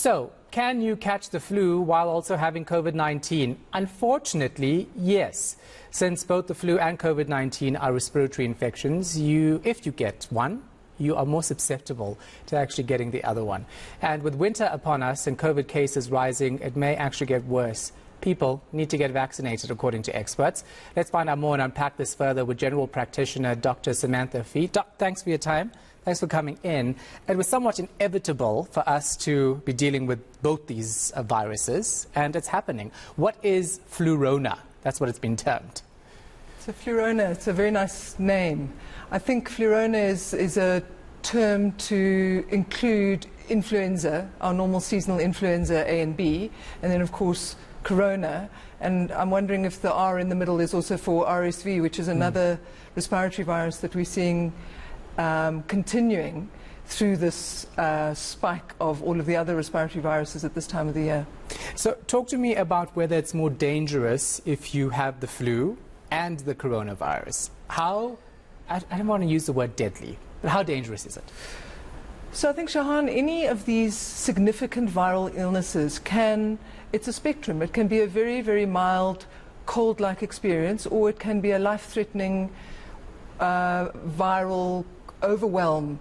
So, can you catch the flu while also having COVID-19? Unfortunately, yes. Since both the flu and COVID-19 are respiratory infections, if you get one, you are more susceptible to actually getting the other one. And with winter upon us and COVID cases rising, it may actually get worse. People need to get vaccinated, according to experts. Let's find out more and unpack this further with General Practitioner Doctor Samantha Fee. Doc, thanks for your time. Thanks for coming in. It was somewhat inevitable for us to be dealing with both these viruses, and it's happening. What is Flurona? That's what it's been termed. So Flurona, it's a very nice name. I think Flurona is a term to include influenza, our normal seasonal influenza A and B, and then of course corona. And I'm wondering if the R in the middle is also for RSV, which is another respiratory virus that we're seeing continuing through this spike of all of the other respiratory viruses at this time of the year. So talk to me about whether it's more dangerous if you have the flu and the coronavirus. I don't want to use the word deadly, but how dangerous is it? So I think, Shahan, any of these significant viral illnesses it's a spectrum. It can be a very, very mild cold-like experience, or it can be a life-threatening viral overwhelm.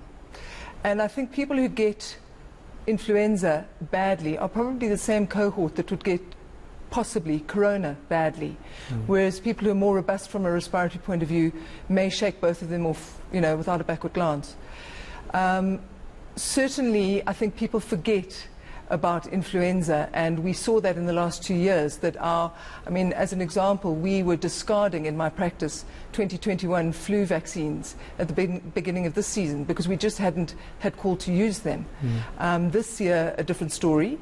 And I think people who get influenza badly are probably the same cohort that would get possibly corona badly, whereas people who are more robust from a respiratory point of view may shake both of them off, without a backward glance. Certainly, I think people forget about influenza, and we saw that in the last 2 years, that as an example, we were discarding in my practice 2021 flu vaccines at the beginning of this season because we just hadn't had call to use them. This year, a different story.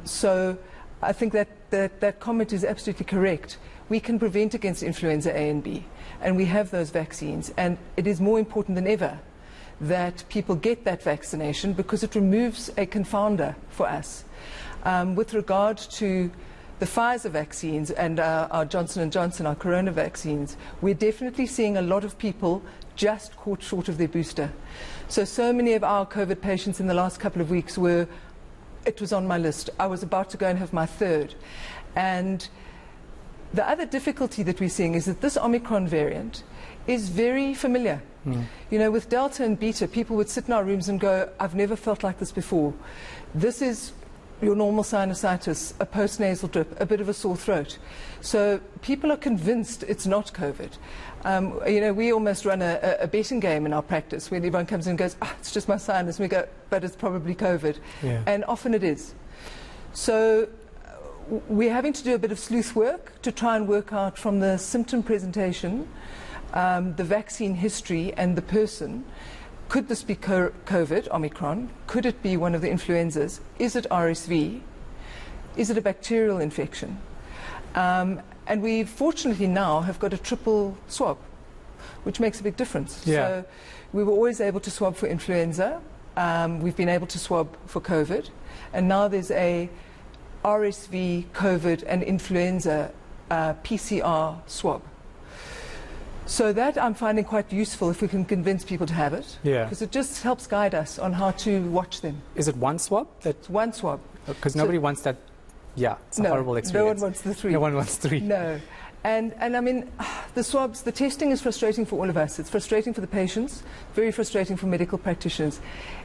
So I think that comment is absolutely correct. We can prevent against influenza A and B, and we have those vaccines, and it is more important than ever that people get that vaccination because it removes a confounder for us. With regard to the Pfizer vaccines and our Johnson & Johnson, our corona vaccines, we're definitely seeing a lot of people just caught short of their booster. So many of our COVID patients in the last couple of weeks it was on my list. I was about to go and have my third. And the other difficulty that we're seeing is that this Omicron variant is very familiar. With Delta and Beta, people would sit in our rooms and go, I've never felt like this before. This is your normal sinusitis, a postnasal drip, a bit of a sore throat. So people are convinced it's not COVID. We almost run a betting game in our practice where everyone comes in and goes, it's just my sinus. And we go, but it's probably COVID. Yeah. And often it is. So we're having to do a bit of sleuth work to try and work out from the symptom presentation, the vaccine history and the person. Could this be COVID, Omicron? Could it be one of the influenzas? Is it RSV? Is it a bacterial infection? And we fortunately now have got a triple swab, which makes a big difference. Yeah. So we were always able to swab for influenza. We've been able to swab for COVID. And now there's a RSV, COVID and influenza PCR swab. So that I'm finding quite useful if we can convince people to have it. Yeah. Because it just helps guide us on how to watch them. Is it one swab? It's one swab. Because nobody wants that. Yeah, it's a horrible experience. No one wants the three. No one wants three. No. And I mean, the swabs, the testing is frustrating for all of us. It's frustrating for the patients, very frustrating for medical practitioners.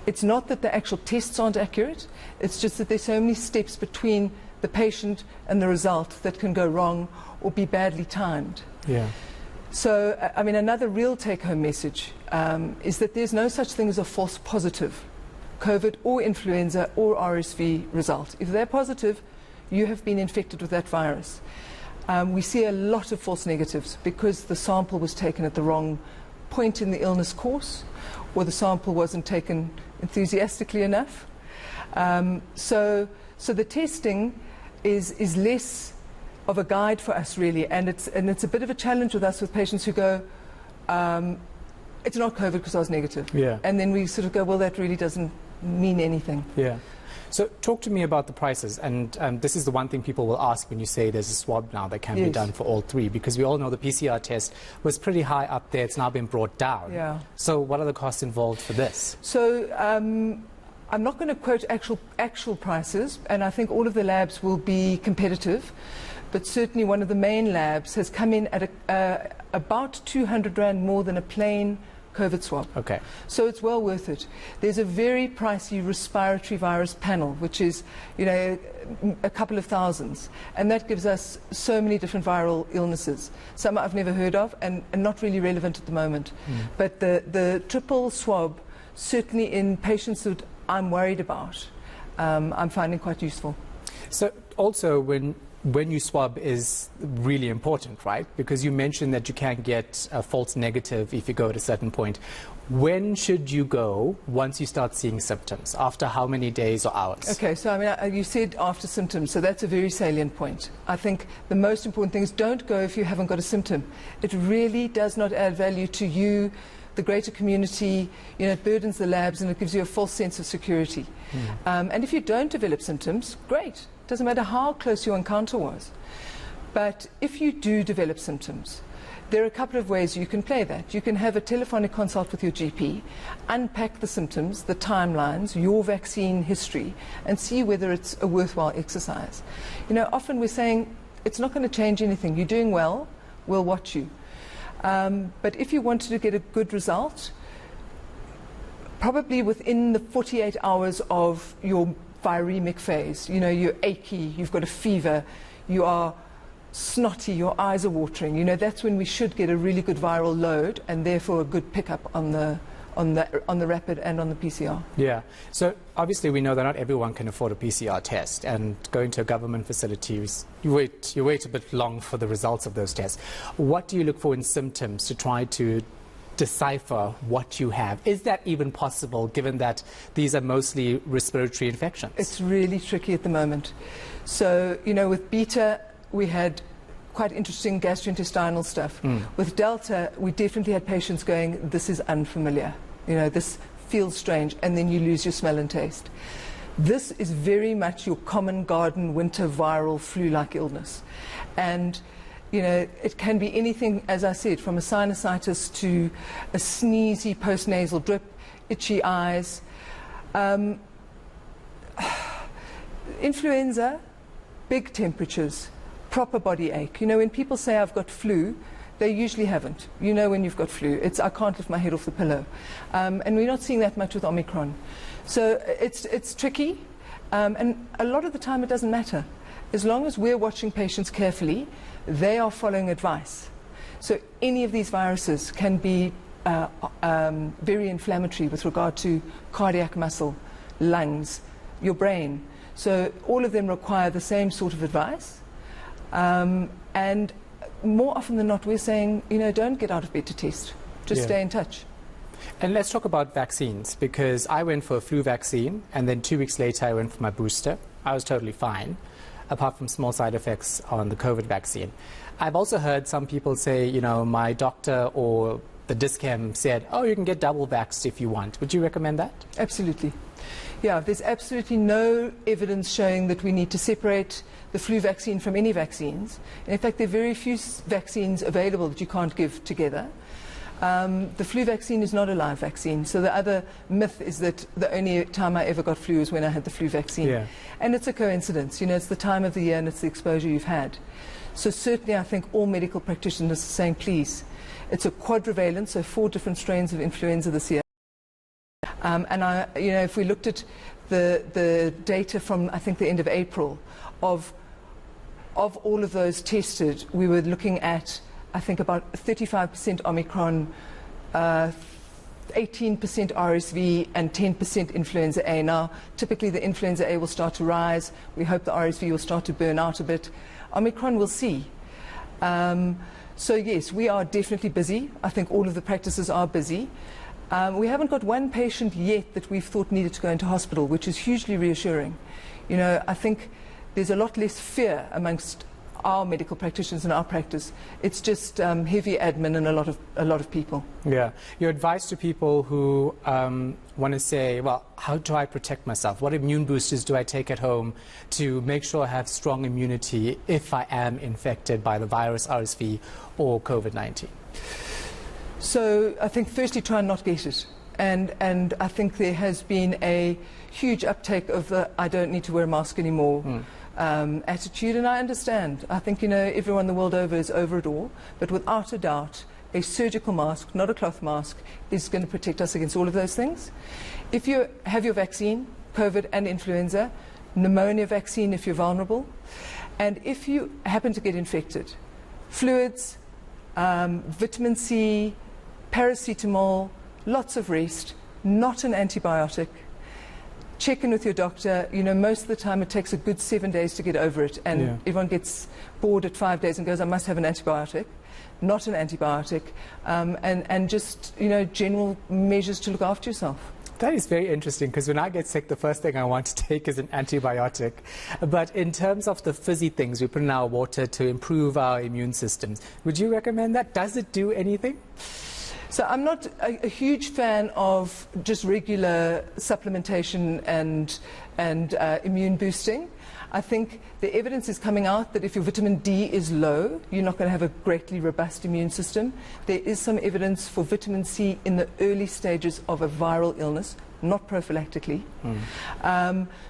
It's not that the actual tests aren't accurate. It's just that there's so many steps between the patient and the result that can go wrong or be badly timed. Yeah. So, another real take-home message is that there's no such thing as a false positive COVID or influenza or RSV result. If they're positive, you have been infected with that virus. We see a lot of false negatives because the sample was taken at the wrong point in the illness course, or the sample wasn't taken enthusiastically enough. So the testing is less of a guide for us, really, and it's a bit of a challenge with us with patients who go, it's not COVID because I was negative. Yeah. And then we sort of go, well, that really doesn't mean anything. Yeah. So talk to me about the prices, and this is the one thing people will ask when you say there's a swab now that can be done for all three, because we all know the PCR test was pretty high up there. It's now been brought down. Yeah. So what are the costs involved for this? So I'm not going to quote actual prices, and I think all of the labs will be competitive, but certainly one of the main labs has come in at about 200 Rand more than a plain COVID swab. Okay. So it's well worth it. There's a very pricey respiratory virus panel, which is, a couple of thousands, and that gives us so many different viral illnesses. Some I've never heard of and not really relevant at the moment. But the triple swab, certainly in patients that I'm worried about, I'm finding quite useful. So also when you swab is really important, right? Because you mentioned that you can get a false negative if you go at a certain point. When should you go once you start seeing symptoms? After how many days or hours? Okay, so I mean, you said after symptoms, so that's a very salient point. I think the most important thing is don't go if you haven't got a symptom. It really does not add value to you, the greater community. It burdens the labs and it gives you a false sense of security. And if you don't develop symptoms, great. Doesn't matter how close your encounter was. But if you do develop symptoms, there are a couple of ways you can play that. You can have a telephonic consult with your GP, unpack the symptoms, the timelines, your vaccine history, and see whether it's a worthwhile exercise. Often we're saying, it's not going to change anything. You're doing well, we'll watch you. But if you wanted to get a good result, probably within the 48 hours of your viremic phase, you're achy, you've got a fever, you are snotty, your eyes are watering, that's when we should get a really good viral load and therefore a good pickup on the rapid and on the PCR. Yeah. So obviously we know that not everyone can afford a PCR test, and going to a government facility, you wait a bit long for the results of those tests. What do you look for in symptoms to try to decipher what you have? Is that even possible, given that these are mostly respiratory infections? It's really tricky at the moment. So, with Beta, we had quite interesting gastrointestinal stuff. With Delta, we definitely had patients going, this is unfamiliar. This feels strange, and then you lose your smell and taste. This is very much your common garden winter viral flu-like illness. And it can be anything, as I said, from a sinusitis to a sneezy postnasal drip, itchy eyes. Influenza, big temperatures, proper body ache. When people say I've got flu, they usually haven't. When you've got flu. It's I can't lift my head off the pillow. And we're not seeing that much with Omicron. So it's tricky. And a lot of the time it doesn't matter. As long as we're watching patients carefully, they are following advice. So any of these viruses can be very inflammatory with regard to cardiac muscle, lungs, your brain. So all of them require the same sort of advice. And more often than not, we're saying, don't get out of bed to test. Just stay in touch. And let's talk about vaccines, because I went for a flu vaccine, and then 2 weeks later I went for my booster. I was totally fine, apart from small side effects on the COVID vaccine. I've also heard some people say, my doctor or the DISCAM said, oh, you can get double vaxxed if you want. Would you recommend that? Absolutely. Yeah, there's absolutely no evidence showing that we need to separate the flu vaccine from any vaccines. And in fact, there are very few vaccines available that you can't give together. The flu vaccine is not a live vaccine. So the other myth is that the only time I ever got flu is when I had the flu vaccine. Yeah. And it's a coincidence. It's the time of the year and it's the exposure you've had. So certainly I think all medical practitioners are saying, please, it's a quadrivalent, so 4 different strains of influenza this year. And if we looked at the data from, I think, the end of April, of all of those tested, we were looking at, I think, about 35% Omicron, 18% RSV, and 10% influenza A. Now, typically the influenza A will start to rise. We hope the RSV will start to burn out a bit. Omicron, we'll see. So yes, we are definitely busy. I think all of the practices are busy. We haven't got one patient yet that we've thought needed to go into hospital, which is hugely reassuring. I think there's a lot less fear amongst our medical practitioners in our practice. It's just heavy admin and a lot of people. Yeah. Your advice to people who want to say, well, how do I protect myself? What immune boosters do I take at home to make sure I have strong immunity if I am infected by the virus, RSV, or COVID-19? So I think firstly try and not get it. And I think there has been a huge uptake of the I don't need to wear a mask anymore attitude, and I understand. I think, everyone the world over is over it all, but without a doubt, a surgical mask, not a cloth mask, is going to protect us against all of those things. If you have your vaccine, COVID and influenza, pneumonia vaccine if you're vulnerable, and if you happen to get infected, fluids, vitamin C, paracetamol, lots of rest, not an antibiotic. Check in with your doctor. Most of the time it takes a good 7 days to get over it, and everyone gets bored at 5 days and goes, I must have an antibiotic. Not an antibiotic, and just, general measures to look after yourself. That is very interesting, because when I get sick, the first thing I want to take is an antibiotic. But in terms of the fizzy things we put in our water to improve our immune systems, would you recommend that? Does it do anything? So I'm not a huge fan of just regular supplementation and immune boosting. I think the evidence is coming out that if your vitamin D is low, you're not going to have a greatly robust immune system. There is some evidence for vitamin C in the early stages of a viral illness, not prophylactically.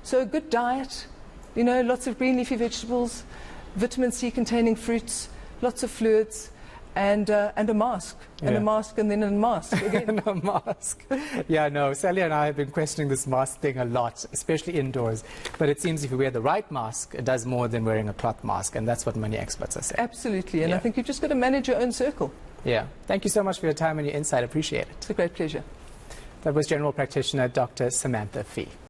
So a good diet, lots of green leafy vegetables, vitamin C containing fruits, lots of fluids, and a mask, and a mask, and then a mask again. And a mask. Yeah, no, Sally and I have been questioning this mask thing a lot, especially indoors. But it seems if you wear the right mask, it does more than wearing a cloth mask, and that's what many experts are saying. Absolutely, and I think you've just got to manage your own circle. Yeah. Thank you so much for your time and your insight. Appreciate it. It's a great pleasure. That was General Practitioner Dr. Samantha Fee.